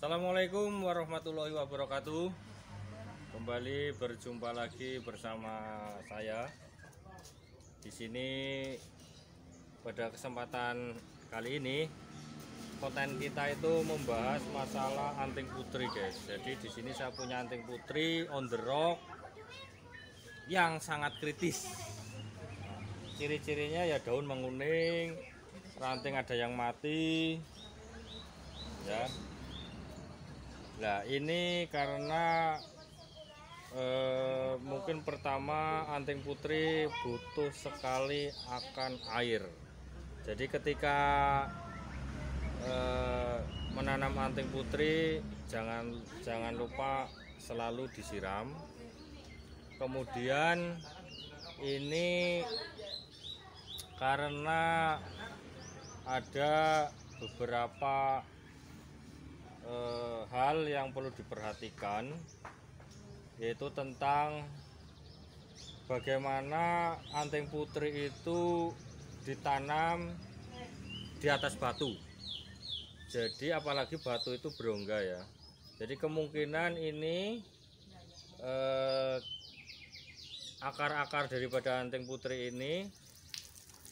Assalamualaikum warahmatullahi wabarakatuh. Kembali berjumpa lagi bersama saya di sini. Pada kesempatan kali ini konten kita itu membahas masalah anting putri, guys. Jadi di sini saya punya anting putri on the rock yang sangat kritis. Ciri-cirinya ya daun menguning, ranting ada yang mati, ya. Nah, ini karena mungkin pertama anting putri butuh sekali akan air. Jadi ketika menanam anting putri jangan lupa selalu disiram. Kemudian ini karena ada beberapa hal yang perlu diperhatikan, yaitu tentang bagaimana anting putri itu ditanam di atas batu. Jadi apalagi batu itu berongga, ya. Jadi kemungkinan ini akar-akar daripada anting putri ini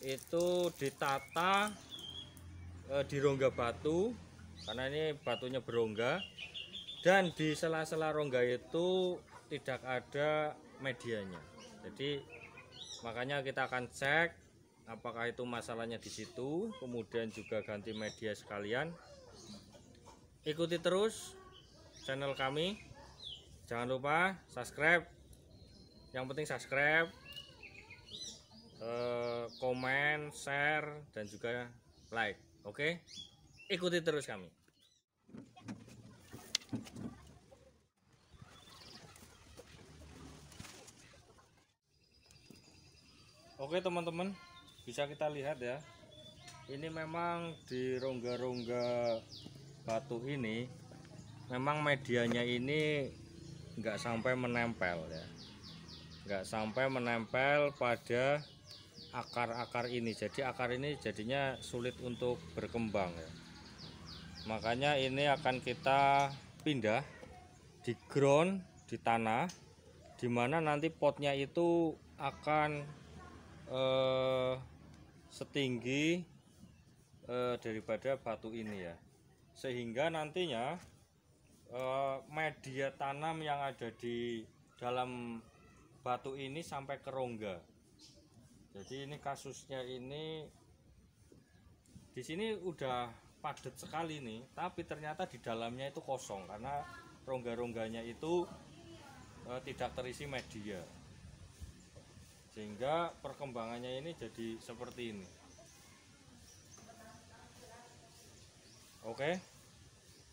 itu ditata di rongga batu, karena ini batunya berongga, dan di sela-sela rongga itu tidak ada medianya. Jadi makanya kita akan cek apakah itu masalahnya di situ, kemudian juga ganti media sekalian. Ikuti terus channel kami, jangan lupa subscribe. Yang penting subscribe, komen, share, dan juga like. Oke, ikuti terus kami. Oke teman-teman, bisa kita lihat ya, ini memang di rongga-rongga batu ini memang medianya ini nggak sampai menempel, ya, nggak sampai menempel pada akar-akar ini. Jadi akar ini jadinya sulit untuk berkembang, ya. Makanya ini akan kita pindah di ground, di tanah, dimana nanti potnya itu akan setinggi daripada batu ini, ya, sehingga nantinya media tanam yang ada di dalam batu ini sampai ke rongga. Jadi ini kasusnya ini di sini udah padat sekali nih, tapi ternyata di dalamnya itu kosong karena rongga-rongganya itu tidak terisi media, sehingga perkembangannya ini jadi seperti ini. Oke,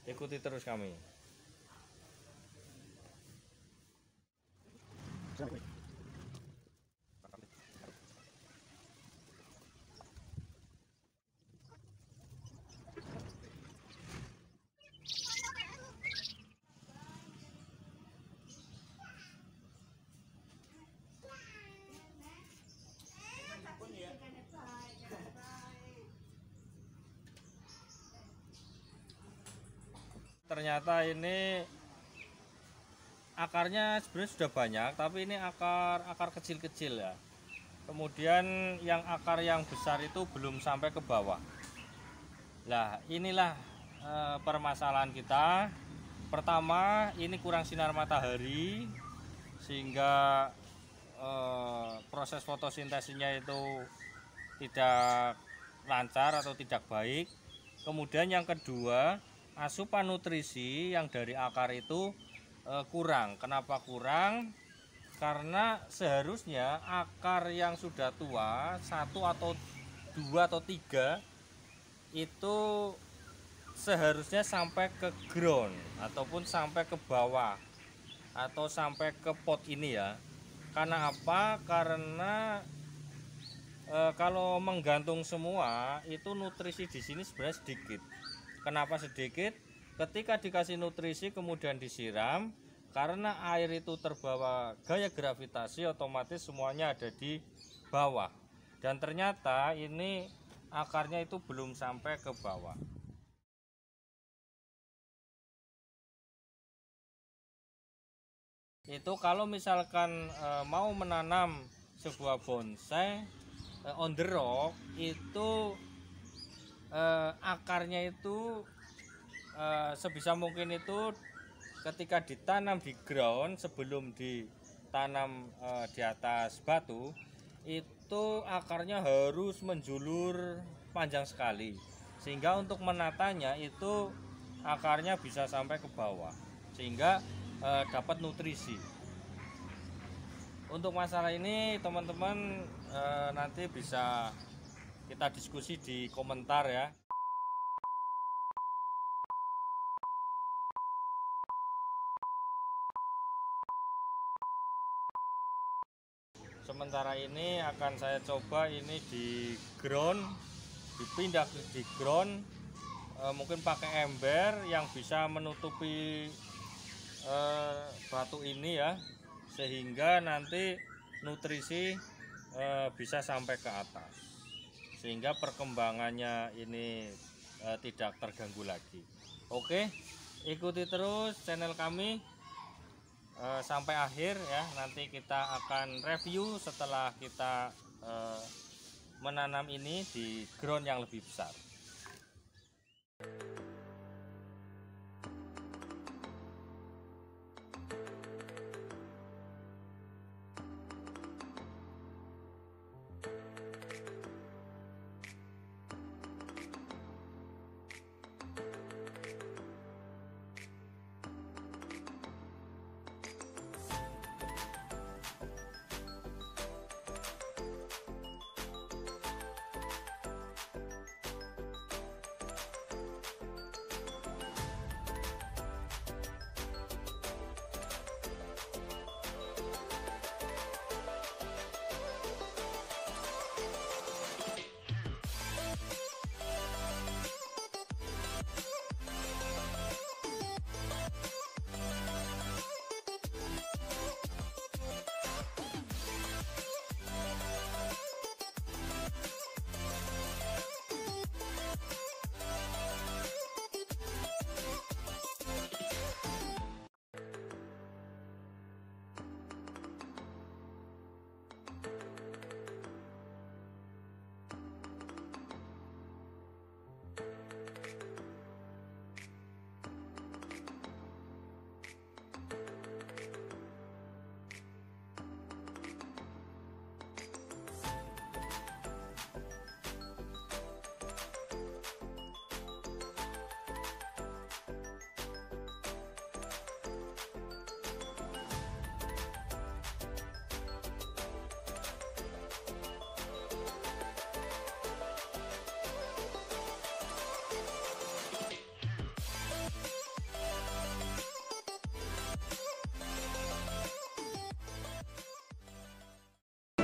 ikuti terus kami. Ternyata ini akarnya sebenarnya sudah banyak, tapi ini akar kecil-kecil, ya. Kemudian yang akar yang besar itu belum sampai ke bawah. Nah, inilah permasalahan kita. Pertama, ini kurang sinar matahari sehingga proses fotosintesisnya itu tidak lancar atau tidak baik. Kemudian yang kedua, asupan nutrisi yang dari akar itu kurang. Kenapa kurang? Karena seharusnya akar yang sudah tua, 1 atau 2 atau 3, itu seharusnya sampai ke ground ataupun sampai ke bawah atau sampai ke pot ini, ya. Karena apa? Karena kalau menggantung semua itu nutrisi di sini sebenarnya sedikit. Kenapa sedikit? Ketika dikasih nutrisi kemudian disiram, karena air itu terbawa gaya gravitasi, otomatis semuanya ada di bawah. Dan ternyata ini akarnya itu belum sampai ke bawah. itu kalau misalkan mau menanam sebuah bonsai on the rock itu akarnya itu sebisa mungkin itu ketika ditanam di ground sebelum ditanam di atas batu itu akarnya harus menjulur panjang sekali, sehingga untuk menatanya itu akarnya bisa sampai ke bawah sehingga dapat nutrisi. Untuk masalah ini teman-teman nanti bisa kita diskusi di komentar ya. Sementara ini akan saya coba ini di ground, dipindah di ground, mungkin pakai ember yang bisa menutupi batu ini ya, sehingga nanti nutrisi bisa sampai ke atas, sehingga perkembangannya ini tidak terganggu lagi. Oke, ikuti terus channel kami sampai akhir ya. Nanti kita akan review setelah kita menanam ini di ground yang lebih besar.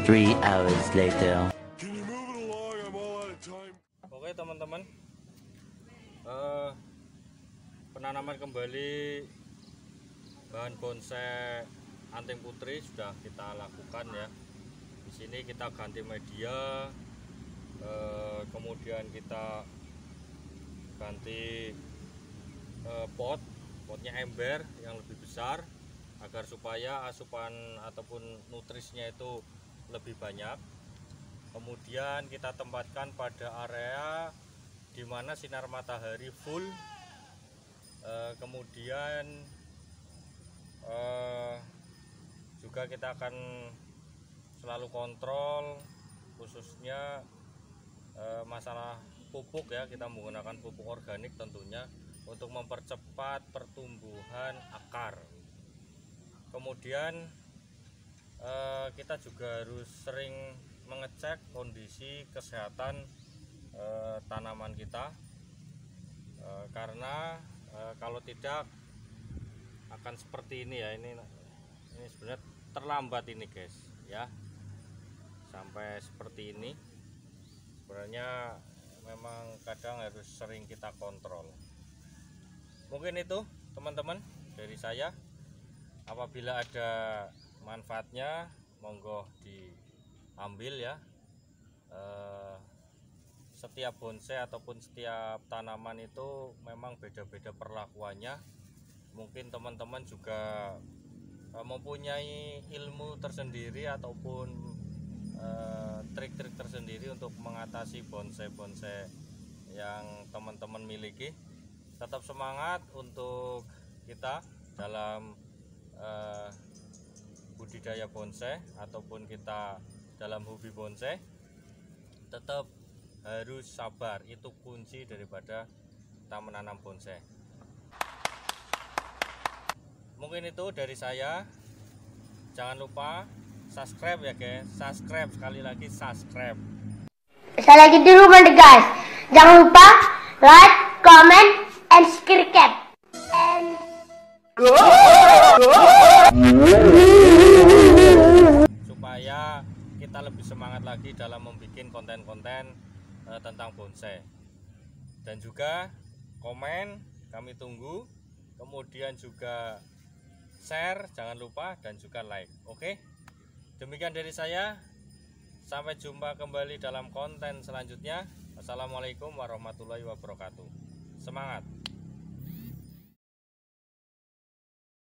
Three hours later. Oke teman-teman, penanaman kembali bahan bonsai anting putri sudah kita lakukan ya. Di sini kita ganti media, kemudian kita ganti potnya ember yang lebih besar agar supaya asupan ataupun nutrisinya itu lebih banyak. Kemudian kita tempatkan pada area di mana sinar matahari full. Kemudian juga kita akan selalu kontrol khususnya masalah pupuk ya. Kita menggunakan pupuk organik tentunya untuk mempercepat pertumbuhan akar. Kemudian kita juga harus sering mengecek kondisi kesehatan tanaman kita, karena kalau tidak akan seperti ini ya. Ini sebenarnya terlambat ini guys ya, sampai seperti ini. Sebenarnya memang kadang harus sering kita kontrol. Mungkin itu teman-teman dari saya. Apabila ada manfaatnya monggo diambil ya. Setiap bonsai ataupun setiap tanaman itu memang beda-beda perlakuannya. Mungkin teman-teman juga mempunyai ilmu tersendiri ataupun trik-trik tersendiri untuk mengatasi bonsai-bonsai yang teman-teman miliki. Tetap semangat untuk kita dalam budidaya bonsai ataupun kita dalam hobi bonsai. Tetap harus sabar, itu kunci daripada kita menanam bonsai. Mungkin itu dari saya. Jangan lupa subscribe ya guys, subscribe, sekali lagi subscribe. Saya lagi di rumah deh guys. Jangan lupa like, comment, and subscribe. Supaya kita lebih semangat lagi dalam membuat konten-konten tentang bonsai. Dan juga komen, kami tunggu. Kemudian juga share, jangan lupa, dan juga like. Oke, demikian dari saya. Sampai jumpa kembali dalam konten selanjutnya. Assalamualaikum warahmatullahi wabarakatuh. Semangat.